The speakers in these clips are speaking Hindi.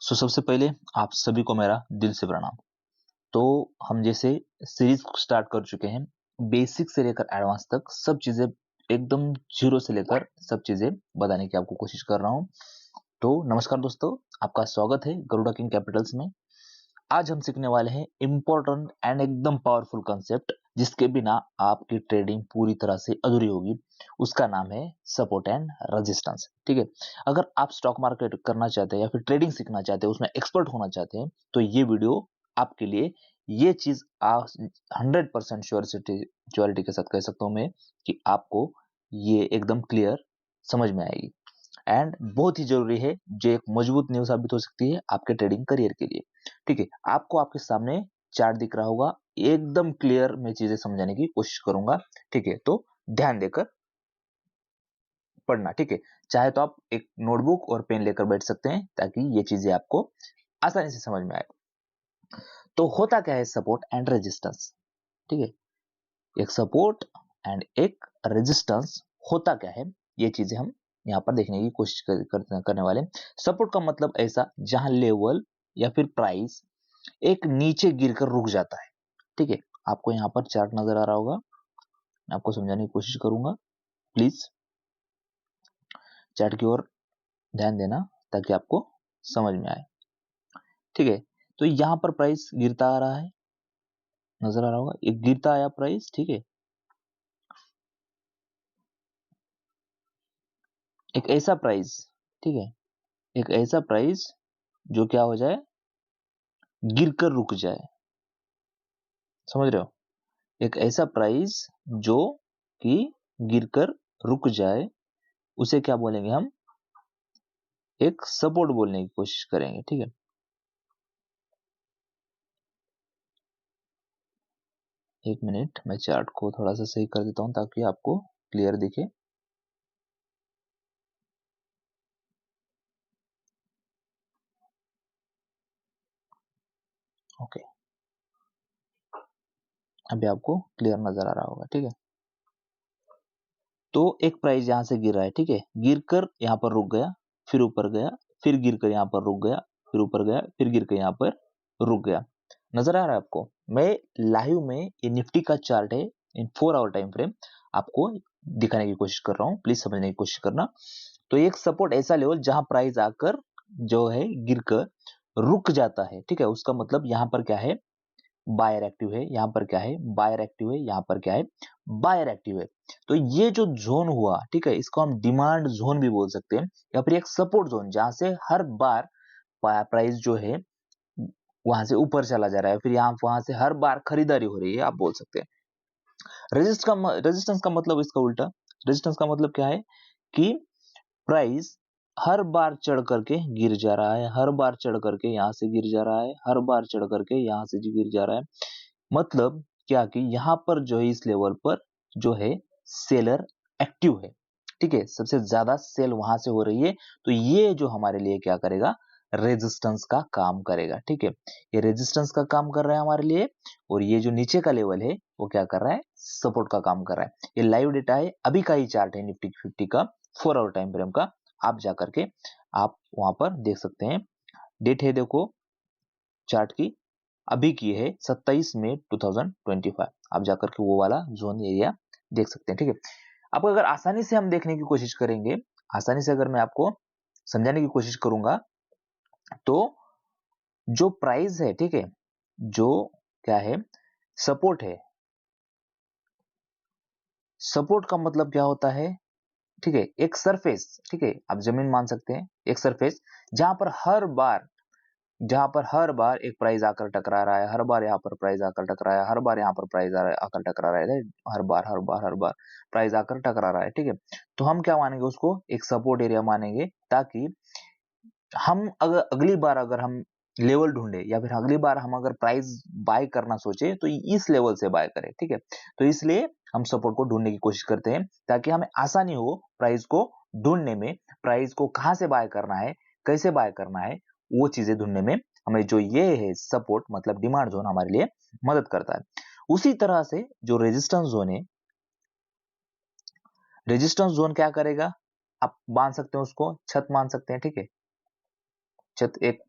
सबसे पहले आप सभी को मेरा दिल से प्रणाम। तो हम जैसे सीरीज स्टार्ट कर चुके हैं, बेसिक से लेकर एडवांस तक सब चीजें एकदम जीरो से लेकर सब चीजें बताने की आपको कोशिश कर रहा हूं। तो नमस्कार दोस्तों, आपका स्वागत है गरुड़ा किंग कैपिटल्स में। आज हम सीखने वाले हैं इंपॉर्टेंट एंड एकदम पावरफुल कंसेप्ट, जिसके बिना आपकी ट्रेडिंग पूरी तरह से अधूरी होगी। उसका नाम है सपोर्ट एंड रेजिस्टेंस। ठीक है, अगर आप स्टॉक मार्केट करना चाहते हैं या फिर ट्रेडिंग सीखना चाहते हैं, उसमें एक्सपर्ट होना चाहते हैं, तो ये वीडियो आपके लिए। ये चीज आप 100% श्योरिटी के साथ कह सकता हूं मैं कि आपको ये एकदम क्लियर समझ में आएगी एंड बहुत ही जरूरी है, जो एक मजबूत नींव साबित हो सकती है आपके ट्रेडिंग करियर के लिए। ठीक है, आपको आपके सामने चार्ट दिख रहा होगा, एकदम क्लियर मैं चीजें समझाने की कोशिश करूंगा। ठीक है, तो ध्यान देकर पढ़ना। ठीक है, चाहे तो आप एक नोटबुक और पेन लेकर बैठ सकते हैं ताकि ये चीजें आपको आसानी से समझ में आए। तो होता क्या है सपोर्ट एंड रेजिस्टेंस? ठीक है, एक सपोर्ट एंड एक रेजिस्टेंस होता क्या है, ये चीजें हम यहाँ पर देखने की कोशिश करने वाले। सपोर्ट का मतलब ऐसा जहां लेवल या फिर प्राइस एक नीचे गिरकर रुक जाता है। ठीक है, आपको यहाँ पर चार्ट नजर आ रहा होगा, मैं आपको समझाने की कोशिश करूंगा। प्लीज चार्ट की ओर ध्यान देना ताकि आपको समझ में आए। ठीक है, तो यहाँ पर प्राइस गिरता आ रहा है, नजर आ रहा होगा, एक गिरता आया प्राइस। ठीक है, एक ऐसा प्राइस, ठीक है, एक ऐसा प्राइस जो क्या हो जाए, गिरकर रुक जाए। समझ रहे हो? एक ऐसा प्राइस जो कि गिरकर रुक जाए, उसे क्या बोलेंगे हम? एक सपोर्ट बोलने की कोशिश करेंगे। ठीक है, एक मिनट, मैं चार्ट को थोड़ा सा सही कर देता हूं ताकि आपको क्लियर दिखे। ओके, अभी आपको क्लियर नजर आ रहा होगा। ठीक है, तो एक प्राइस यहां से गिर रहा है। ठीक है, गिरकर यहां पर रुक गया, फिर ऊपर गया, फिर गिरकर यहां पर रुक गया, फिर ऊपर गया, फिर गिरकर यहां पर रुक गया। नजर आ रहा है आपको? मैं लाइव में ये निफ्टी का चार्ट है, इन 4 आवर टाइम फ्रेम आपको दिखाने की कोशिश कर रहा हूं, प्लीज समझने की कोशिश करना। तो एक सपोर्ट ऐसा लेवल जहां प्राइस आकर जो है गिरकर रुक जाता है। ठीक है, उसका मतलब यहां पर क्या है, बायर एक्टिव है, यहां पर क्या है, बायर एक्टिव है, यहां पर क्या है, बायर एक्टिव है। तो ये जो जोन हुआ, ठीक है, इसको हम डिमांड जोन भी बोल सकते हैं, या फिर एक सपोर्ट जोन जहां से हर बार प्राइस जो है वहां से ऊपर चला जा रहा है, फिर यहाँ वहां से हर बार खरीदारी हो रही है, आप बोल सकते हैं। रेजिस्टेंस का मतलब इसका उल्टा। रेजिस्टेंस का मतलब क्या है कि प्राइस हर बार चढ़ करके गिर जा रहा है, हर बार चढ़ करके यहां से गिर जा रहा है, हर बार चढ़ करके यहां से गिर जा रहा है। मतलब क्या कि यहां पर जो है, इस लेवल पर जो है सेलर एक्टिव है। ठीक है, सबसे ज्यादा सेल वहां से हो रही है, तो ये जो हमारे लिए क्या करेगा, रेजिस्टेंस का काम करेगा। ठीक है, ये रेजिस्टेंस का काम कर रहा है हमारे लिए, और ये जो नीचे का लेवल है वो क्या कर रहा है, सपोर्ट का काम कर रहा है। ये लाइव डेटा है, अभी का ही चार्ट है निफ्टी 50 का 4 आवर टाइम फ्रेम का। आप जाकर के आप वहां पर देख सकते हैं, डेट है देखो चार्ट की, अभी की है 27 मई 2025। आप जाकर के वो वाला जोन एरिया देख सकते हैं। ठीक है, अब अगर आसानी से हम देखने की कोशिश करेंगे, आसानी से अगर मैं आपको समझाने की कोशिश करूंगा, तो जो प्राइस है, ठीक है, जो क्या है, सपोर्ट है। सपोर्ट का मतलब क्या होता है? ठीक है, एक सरफेस, ठीक है, आप जमीन मान सकते हैं, एक सरफेस जहां पर हर बार एक प्राइस आकर टकरा रहा है, हर बार यहाँ पर प्राइस आकर टकरा है, हर बार यहाँ पर प्राइस आकर टकरा रहा है, हर बार प्राइस आकर टकरा रहा है। ठीक है, तो हम क्या मानेंगे, उसको एक सपोर्ट एरिया मानेंगे, ताकि हम अगर अगली बार अगर हम लेवल ढूंढे, या फिर अगली बार हम अगर प्राइस बाय करना सोचे, तो इस लेवल से बाय करें। ठीक है, तो इसलिए हम सपोर्ट को ढूंढने की कोशिश करते हैं, ताकि हमें आसानी हो प्राइस को ढूंढने में, प्राइस को कहां से बाय करना है, कैसे बाय करना है, वो चीजें ढूंढने में हमें जो ये है सपोर्ट मतलब डिमांड जोन हमारे लिए मदद करता है। उसी तरह से जो रेजिस्टेंस जोन है, रेजिस्टेंस जोन क्या करेगा, आप मान सकते हैं उसको छत मान सकते हैं। ठीक है, छत एक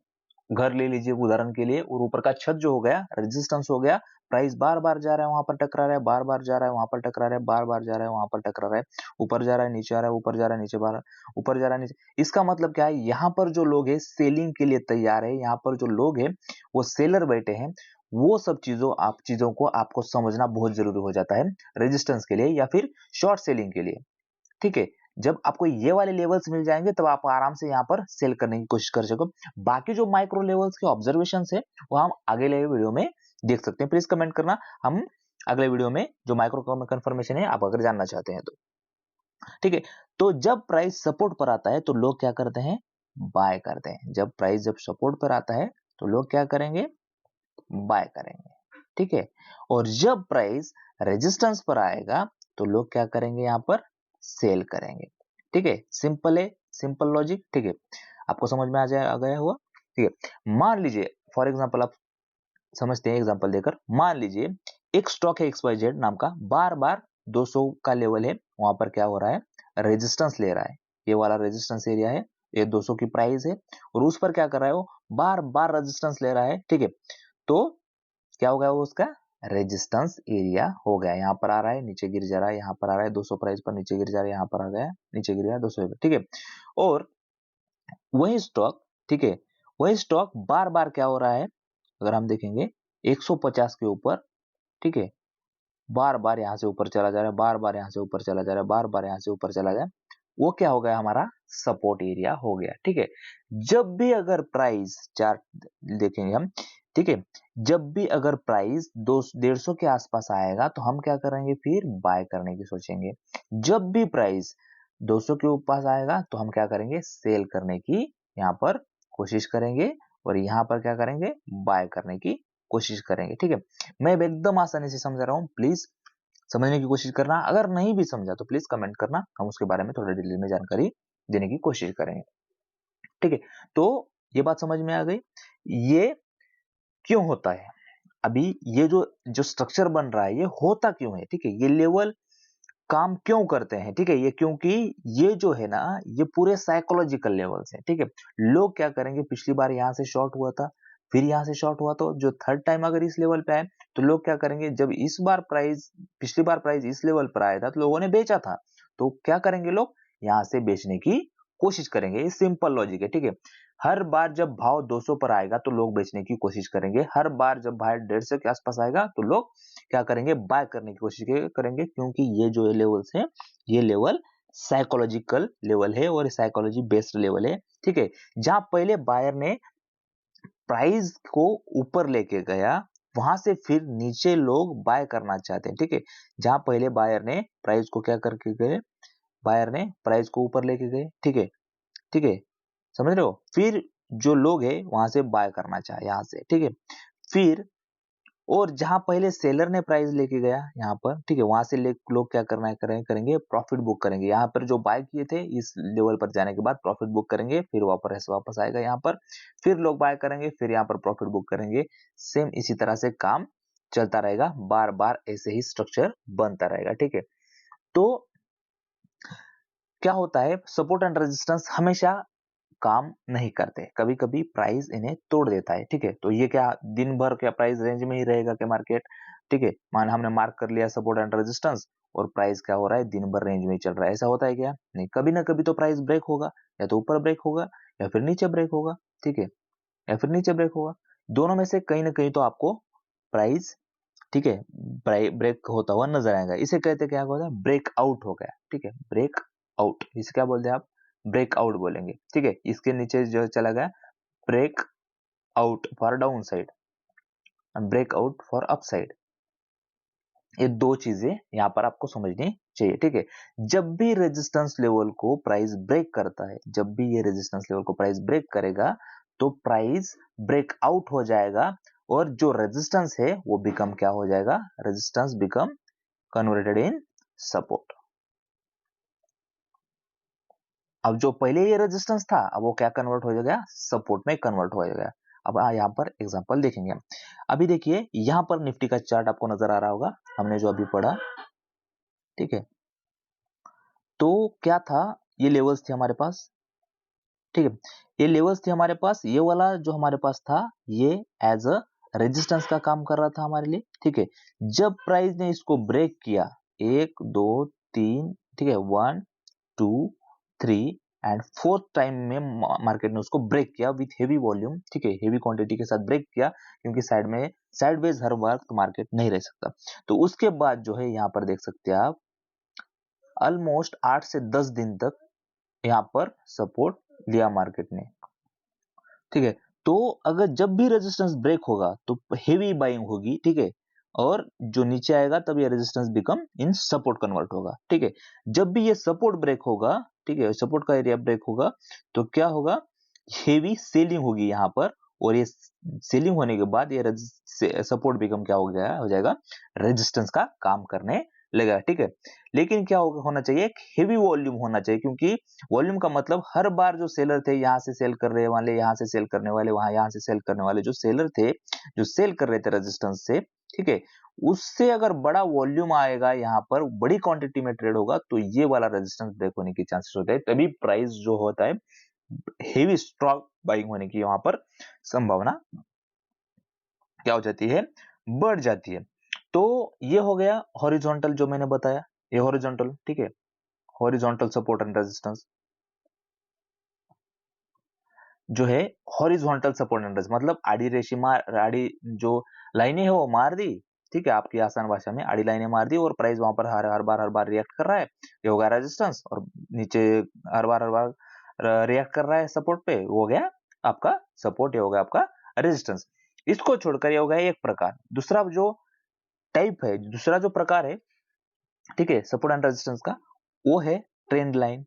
घर ले लीजिए उदाहरण के लिए, और ऊपर का छत जो हो गया रेजिस्टेंस हो गया, प्राइस बार बार जा रहा है वहां पर टकरा रहा है, बार बार जा रहा है वहां पर टकरा रहा है, बार बार जा रहा है वहां पर टकरा रहा है, ऊपर जा रहा है नीचे आ रहा है, ऊपर जा रहा है नीचे बार ऊपर जा रहा है नीचे। इसका मतलब क्या है, यहाँ पर जो लोग है सेलिंग के लिए तैयार है, यहाँ पर जो लोग है वो सेलर बैठे हैं। वो सब चीजों को आपको समझना बहुत जरूरी हो जाता है रेजिस्टेंस के लिए या फिर शॉर्ट सेलिंग के लिए। ठीक है, जब आपको ये वाले लेवल्स मिल जाएंगे तब आप आराम से यहाँ पर सेल करने की कोशिश कर सको। बाकी जो माइक्रो लेवल्स के ऑब्जर्वेशन है वो हम अगले वीडियो में देख सकते हैं। प्लीज कमेंट करना, हम अगले वीडियो में जो माइक्रो कंफर्मेशन है आप अगर जानना चाहते हैं तो। ठीक है, तो जब प्राइस सपोर्ट पर आता है तो लोग क्या करते हैं, बाय करते हैं। जब सपोर्ट पर आता है तो लोग क्या करेंगे, बाय करेंगे। ठीक है, और जब प्राइस रेजिस्टेंस पर आएगा तो लोग क्या करेंगे, यहाँ पर सेल करेंगे। ठीक है, सिंपल है, सिंपल लॉजिक। ठीक है, आपको समझ में आ गया हुआ। ठीक है, मान लीजिए फॉर एग्जांपल आप समझते हैं एग्जांपल देकर, मान लीजिए एक स्टॉक है XYZ नाम का, बार बार 200 का लेवल है, वहां पर क्या हो रहा है, रेजिस्टेंस ले रहा है। ये वाला रेजिस्टेंस एरिया है, ये 200 की प्राइस है, और उस पर क्या कर रहा है, वो बार बार रेजिस्टेंस ले रहा है। ठीक है, तो क्या हो गया, वो उसका रेजिस्टेंस एरिया हो गया। यहाँ पर आ रहा है, नीचे गिर जा रहा है, यहाँ पर आ रहा है 200 प्राइस पर, नीचे गिर जा रहा है, यहाँ पर आ गया, नीचे गिर गया 200 पर। ठीक है, और वही स्टॉक, ठीक है, वही स्टॉक बार बार क्या हो रहा है, अगर हम देखेंगे 150 के ऊपर, ठीक है, बार बार यहां से ऊपर चला जा रहा है, बार बार यहां से ऊपर चला जा रहा है, बार बार यहां से ऊपर चला जाए, वो क्या हो गया, हमारा सपोर्ट एरिया हो गया। ठीक है, जब भी अगर प्राइस चार्ट देखेंगे हम, ठीक है, जब भी अगर प्राइस 150 के आसपास आएगा तो हम क्या करेंगे, फिर बाय करने की सोचेंगे। जब भी प्राइस 200 के ऊपर आएगा तो हम क्या करेंगे, सेल करने की यहाँ पर कोशिश करेंगे, और यहाँ पर क्या करेंगे, बाय करने की कोशिश करेंगे। ठीक है, मैं एकदम आसानी से समझा रहा हूँ, प्लीज समझने की कोशिश करना। अगर नहीं भी समझा तो प्लीज कमेंट करना, हम उसके बारे में थोड़ा डिटेल में जानकारी देने की कोशिश करेंगे। ठीक है, तो ये बात समझ में आ गई, ये क्यों होता है। अभी ये जो जो स्ट्रक्चर बन रहा है ये होता क्यों है, ठीक है, ये लेवल काम क्यों करते हैं, ठीक है, ये क्योंकि ये जो है ना, ये पूरे साइकोलॉजिकल लेवल्स हैं। ठीक है, लोग क्या करेंगे, पिछली बार यहाँ से शॉर्ट हुआ था, फिर यहाँ से शॉर्ट हुआ, तो जो थर्ड टाइम अगर इस लेवल पे आए तो लोग क्या करेंगे, जब इस बार प्राइस, पिछली बार प्राइस इस लेवल पर आया था तो लोगों ने बेचा था, तो क्या करेंगे, लोग यहाँ से बेचने की कोशिश करेंगे। ये सिंपल लॉजिक है। ठीक है, हर बार जब भाव 200 पर आएगा तो लोग बेचने की कोशिश करेंगे, हर बार जब भाव 150 के आसपास आएगा तो लोग क्या करेंगे, बाय करने की कोशिश करेंगे, क्योंकि ये जो लेवल्स है, ये लेवल साइकोलॉजिकल लेवल है और साइकोलॉजी बेस्ड लेवल है। ठीक है, जहां पहले बायर ने प्राइस को ऊपर लेके गया, वहां से फिर नीचे लोग बाय करना चाहते हैं। ठीक है, जहां पहले बायर ने प्राइस को क्या करके गए, बायर ने प्राइस को ऊपर लेके गए। ठीक है, ठीक है, समझ रहे हो, फिर जो लोग है वहां से बाय करना चाहे यहाँ से। ठीक है, फिर और जहां पहले सेलर ने प्राइस लेके गया यहाँ पर, ठीक है, वहां से लोग क्या करना है, करेंगे प्रॉफिट बुक करेंगे। यहाँ पर जो बाय किए थे इस लेवल पर जाने के बाद प्रॉफिट बुक करेंगे, फिर वापस आएगा यहाँ पर, फिर लोग बाय करेंगे, फिर यहाँ पर प्रॉफिट बुक करेंगे। सेम इसी तरह से काम चलता रहेगा, बार बार ऐसे ही स्ट्रक्चर बनता रहेगा। ठीक है, तो क्या होता है, सपोर्ट एंड रेजिस्टेंस हमेशा काम नहीं करते, कभी कभी प्राइस इन्हें तोड़ देता है। ठीक है, तो ये क्या दिन भर क्या प्राइस रेंज में ही रहेगा क्या मार्केट, ठीक है, मान हमने मार्क कर लिया सपोर्ट एंड रेजिस्टेंस, और प्राइस क्या हो रहा है, दिन भर रेंज में ही चल रहा है, ऐसा होता है क्या, नहीं, कभी ना कभी तो प्राइस ब्रेक होगा, या तो ऊपर ब्रेक होगा या फिर नीचे ब्रेक होगा। ठीक है, या फिर नीचे ब्रेक होगा, दोनों में से कहीं ना कहीं तो आपको प्राइस, ठीक है, ब्रेक होता हुआ नजर आएगा। इसे कहते क्या होता है, ब्रेक आउट हो गया। ठीक है, ब्रेक आउट, इसे क्या बोलते हैं आप, ब्रेक आउट बोलेंगे। ठीक है, इसके नीचे जो चला गया, break out for down side, break out for up side, ये दो चीजें यहां पर आपको समझनी चाहिए। ठीक है, जब भी रेजिस्टेंस लेवल को प्राइस ब्रेक करता है, जब भी ये रेजिस्टेंस लेवल को प्राइस ब्रेक करेगा तो प्राइस ब्रेक आउट हो जाएगा, और जो रेजिस्टेंस है वो बिकम क्या हो जाएगा, resistance become converted in support. अब जो पहले ये रेजिस्टेंस था, अब वो क्या कन्वर्ट हो जाएगा, सपोर्ट में कन्वर्ट हो जाएगा। अब यहाँ पर एग्जांपल देखेंगे हम। अभी देखिए यहाँ पर निफ्टी का चार्ट आपको नजर आ रहा होगा, हमने जो अभी पढ़ा। ठीक है, तो क्या था, ये लेवल्स थे हमारे पास, ठीक है। ये लेवल्स थे हमारे पास, ये वाला जो हमारे पास था ये एज अ रेजिस्टेंस का काम कर रहा था हमारे लिए, ठीक है। जब प्राइस ने इसको ब्रेक किया, 1 2 3, ठीक है, 1 2 3 एंड फोर्थ टाइम में मार्केट ने उसको ब्रेक किया विथ हेवी वॉल्यूम, ठीक है, हेवी क्वांटिटी के साथ ब्रेक किया, क्योंकि साइड में साइडवेज हर वक्त मार्केट नहीं रह सकता। तो उसके बाद जो है यहाँ पर देख सकते हैं आप ऑलमोस्ट 8 से 10 दिन तक यहाँ पर सपोर्ट लिया मार्केट ने, ठीक है। तो अगर जब भी रेजिस्टेंस ब्रेक होगा तो हेवी बाइंग होगी, ठीक है, और जो नीचे आएगा तब ये resistance become in support convert होगा, ठीक है। जब भी ये सपोर्ट ब्रेक होगा, ठीक है, सपोर्ट का एरिया ब्रेक होगा तो क्या होगा, हेवी सेलिंग होगी यहाँ पर, और ये सेलिंग होने के बाद ये सपोर्ट बिकम क्या हो जाएगा, रेजिस्टेंस का काम करने लगेगा, ठीक है। लेकिन क्या होना चाहिए, एक हेवी वॉल्यूम होना चाहिए, क्योंकि वॉल्यूम का मतलब हर बार जो सेलर थे यहाँ से सेल कर रहे वाले, यहाँ से सेल करने वाले, वहां यहाँ से सेल करने वाले जो सेलर थे, जो सेल कर रहे थे रेजिस्टेंस से, ठीक है, उससे अगर बड़ा वॉल्यूम आएगा, यहाँ पर बड़ी क्वांटिटी में ट्रेड होगा तो ये वाला रेजिस्टेंस ब्रेक होने की चांसेस होते हैं, तभी प्राइस जो होता है हेवी स्ट्रॉन्ग बाइंग होने की वहां पर संभावना क्या हो जाती है, बढ़ जाती है। तो ये हो गया हॉरिजॉन्टल जो मैंने बताया, ये हॉरिजॉन्टल, ठीक है, हॉरिजॉन्टल सपोर्ट एंड रेजिस्टेंस जो है, हॉरिजॉन्टल सपोर्ट एंड रेजिस्टेंस मतलब आड़ी रेशे मार, आड़ी जो लाइनें है वो मार दी, ठीक है, आपकी आसान भाषा में आड़ी लाइनें मार दी और प्राइस वहां पर हर बार रिएक्ट कर रहा है, ये होगा रेजिस्टेंस, और नीचे हर बार रिएक्ट कर रहा है सपोर्ट पे, वो हो गया आपका सपोर्ट, ये हो गया आपका रेजिस्टेंस। इसको छोड़कर ये हो गया एक प्रकार। दूसरा जो टाइप है, दूसरा जो प्रकार है, ठीक है, सपोर्ट एंड रेजिस्टेंस का, वो है ट्रेंड लाइन।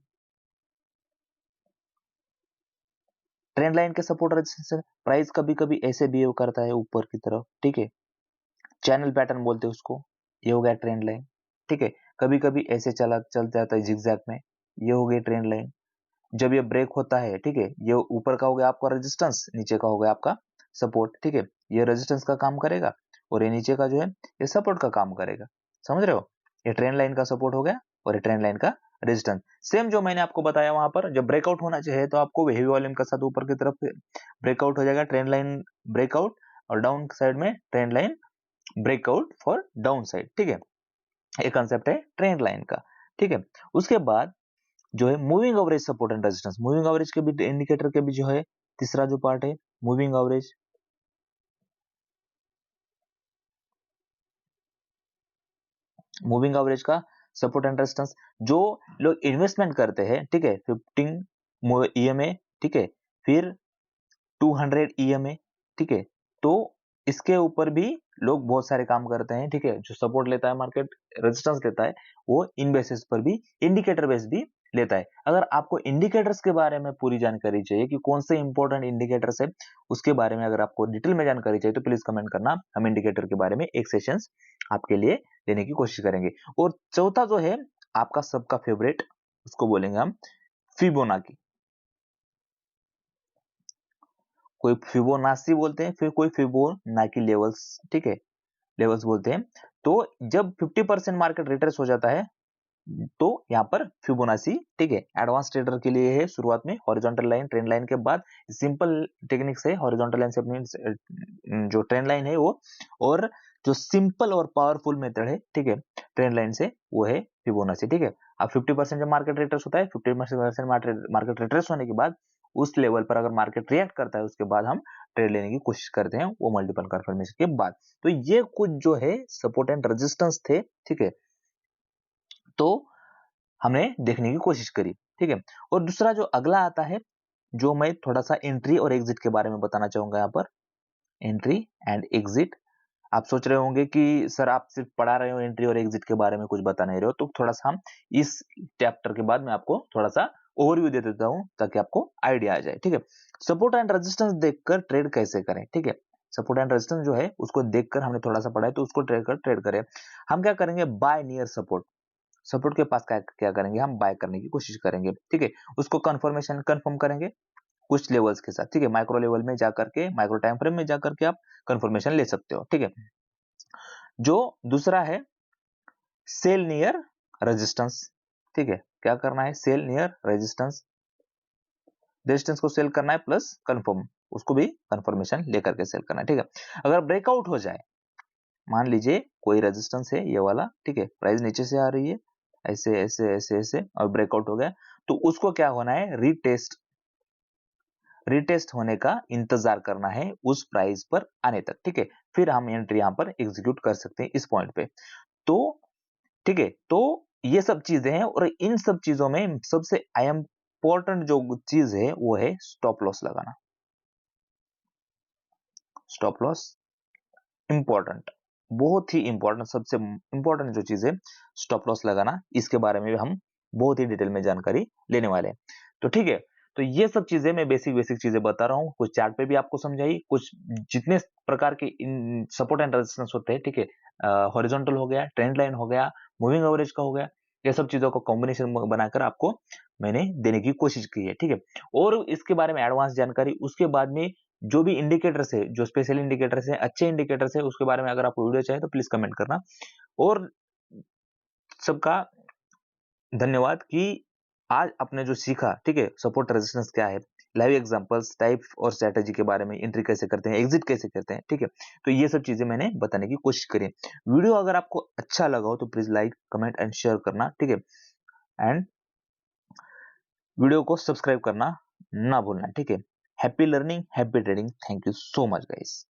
ट्रेंड लाइन के सपोर्ट रेजिस्टेंस, प्राइस कभी कभी ऐसे बिहेव करता है ऊपर की तरफ, ठीक है, चैनल पैटर्न बोलते हैं उसको, ये हो गया ट्रेंड लाइन, ठीक है। कभी कभी ऐसे चल जाता है जिगजैग में, ये हो गई ट्रेंड लाइन। जब ये ब्रेक होता है, ठीक है, ये ऊपर का हो गया आपका रेजिस्टेंस, नीचे का हो गया आपका सपोर्ट, ठीक है, ये रेजिस्टेंस का काम करेगा और ये नीचे का जो है ये सपोर्ट का काम करेगा, समझ रहे हो। ये ट्रेंड लाइन का सपोर्ट हो गया और ये ट्रेंड लाइन का रेजिस्टेंस। सेम जो मैंने आपको बताया, वहां पर जब ब्रेकआउट होना चाहिए तो आपको हेवी वॉल्यूम के साथ ऊपर की तरफ ब्रेकआउट हो जाएगा, ट्रेंड लाइन ब्रेकआउट, और डाउन साइड में trend line breakout for down side, ठीक है। ये कंसेप्ट है ट्रेंड लाइन का, ठीक है। उसके बाद जो है moving average support and resistance, moving average के भी इंडिकेटर के भी जो है तीसरा जो पार्ट है मूविंग एवरेज। मूविंग एवरेज का सपोर्ट एंड रेजिस्टेंस, जो लोग इन्वेस्टमेंट करते हैं, ठीक है, 15 ईएमए, ठीक है, फिर 200 ईएमए, ठीक है, तो इसके ऊपर भी लोग बहुत सारे काम करते हैं, ठीक है। जो सपोर्ट लेता है मार्केट, रेजिस्टेंस लेता है, वो इन बेसिस पर भी, इंडिकेटर बेस भी लेता है। अगर आपको इंडिकेटर्स के बारे में पूरी जानकारी चाहिए कि कौन से इंपॉर्टेंट इंडिकेटर्स है, उसके बारे में अगर आपको डिटेल में जानकारी चाहिए तो प्लीज कमेंट करना, हम इंडिकेटर के बारे में एक सेशंस आपके लिए देने की कोशिश करेंगे। और चौथा जो है आपका सबका फेवरेट, उसको बोलेंगे हम फिबोनाकी। कोई फिबोनाची बोलते हैं, फिर कोई फिबोनाकी लेवल्स, ठीक है, लेवल्स बोलते हैं। तो जब 50% मार्केट रिट्रेस हो जाता है तो यहाँ पर फिबोनाची, ठीक है, एडवांस ट्रेडर के लिए है, शुरुआत में हॉरिजॉन्टल लाइन, ट्रेंड लाइन के बाद सिंपल टेक्निक से हॉरिजॉन्टल लाइन से अपनी जो ट्रेंड लाइन है वो, और जो सिंपल और पावरफुल मेथड है, ठीक है, ट्रेंड लाइन से, वो है फिबोनाची, ठीक है। अब 50% जब मार्केट रिट्रेस होता है, 50% मार्केट रिट्रेस होने के बाद उस लेवल पर अगर मार्केट रिएक्ट करता है, उसके बाद हम ट्रेड लेने की कोशिश करते हैं, वो मल्टीपल कंफर्मेशन के बाद। तो ये कुछ जो है सपोर्ट एंड रेजिस्टेंस थे, ठीक है, तो हमने देखने की कोशिश करी, ठीक है। और दूसरा जो अगला आता है, जो मैं थोड़ा सा एंट्री और एग्जिट के बारे में बताना चाहूंगा यहाँ पर, एंट्री एंड एग्जिट। आप सोच रहे होंगे कि सर आप सिर्फ पढ़ा रहे हो, एंट्री और एग्जिट के बारे में कुछ बता नहीं रहे हो, तो थोड़ा सा हम इस चैप्टर के बाद मैं आपको थोड़ा सा ओवरव्यू दे देता हूं ताकि आपको आइडिया आ जाए, ठीक है। सपोर्ट एंड रेजिस्टेंस देखकर ट्रेड कैसे करें, ठीक है। सपोर्ट एंड रेजिस्टेंस जो है उसको देखकर हमने थोड़ा सा पढ़ा है, तो उसको ट्रेड करें। हम क्या करेंगे, बाय नियर सपोर्ट, सपोर्ट के पास क्या क्या करेंगे, हम बाय करने की कोशिश करेंगे, ठीक है। उसको कंफर्म करेंगे कुछ लेवल्स के साथ, ठीक है। माइक्रो लेवल में जाकर के, माइक्रो टाइम फ्रेम में जाकर के आप कंफर्मेशन ले सकते हो, ठीक है। जो दूसरा है सेल नियर रेजिस्टेंस, ठीक है, क्या करना है, सेल नियर रेजिस्टेंस। रेजिस्टेंस को सेल करना है प्लस कंफर्म, उसको भी कंफर्मेशन लेकर के सेल करना है, ठीक है। अगर ब्रेकआउट हो जाए, मान लीजिए कोई रेजिस्टेंस है ये वाला, ठीक है, प्राइस नीचे से आ रही है ऐसे ऐसे ऐसे ऐसे और ब्रेकआउट हो गया, तो उसको क्या होना है, रीटेस्ट होने का इंतजार करना है उस प्राइस पर आने तक, ठीक है। फिर हम एंट्री यहां पर एग्जीक्यूट कर सकते हैं इस पॉइंट पे। तो ठीक है, तो ये सब चीजें हैं और इन सब चीजों में सबसे इंपॉर्टेंट जो चीज है वो है स्टॉप लॉस लगाना। स्टॉप लॉस इंपॉर्टेंट, बहुत ही इंपॉर्टेंट, सबसे इंपॉर्टेंट जो चीज है स्टॉप लॉस लगाना, इसके बारे में भी हम बहुत ही डिटेल में जानकारी लेने वाले हैं। तो ठीक है, तो ये सब चीजें मैं बेसिक बेसिक चीजें बता रहा हूँ, कुछ चार्ट पे भी आपको समझाई, कुछ जितने प्रकार के इन सपोर्ट एंड रेजिस्टेंस होते हैं, ठीक है, हॉरिजॉन्टल हो गया, ट्रेंड लाइन हो गया, मूविंग एवरेज का हो गया, ये सब चीजों को कॉम्बिनेशन बनाकर आपको मैंने देने की कोशिश की है, ठीक है। और इसके बारे में एडवांस जानकारी उसके बाद में जो भी इंडिकेटर्स है, जो स्पेशल इंडिकेटर्स है, अच्छे इंडिकेटर्स है, उसके बारे में अगर आपको वीडियो चाहिए तो प्लीज कमेंट करना। और सबका धन्यवाद कि आज आपने जो सीखा, ठीक है, सपोर्ट रेजिस्टेंस क्या है, लाइव एग्जांपल्स, टाइप और स्ट्रेटजी के बारे में, एंट्री कैसे करते हैं, एग्जिट कैसे करते हैं, ठीक है। तो ये सब चीजें मैंने बताने की कोशिश करी। वीडियो अगर आपको अच्छा लगा हो तो please like, comment and share करना, ठीक है। एंड वीडियो को सब्सक्राइब करना ना भूलना, ठीक है। Happy learning, happy trading, thank you so much guys.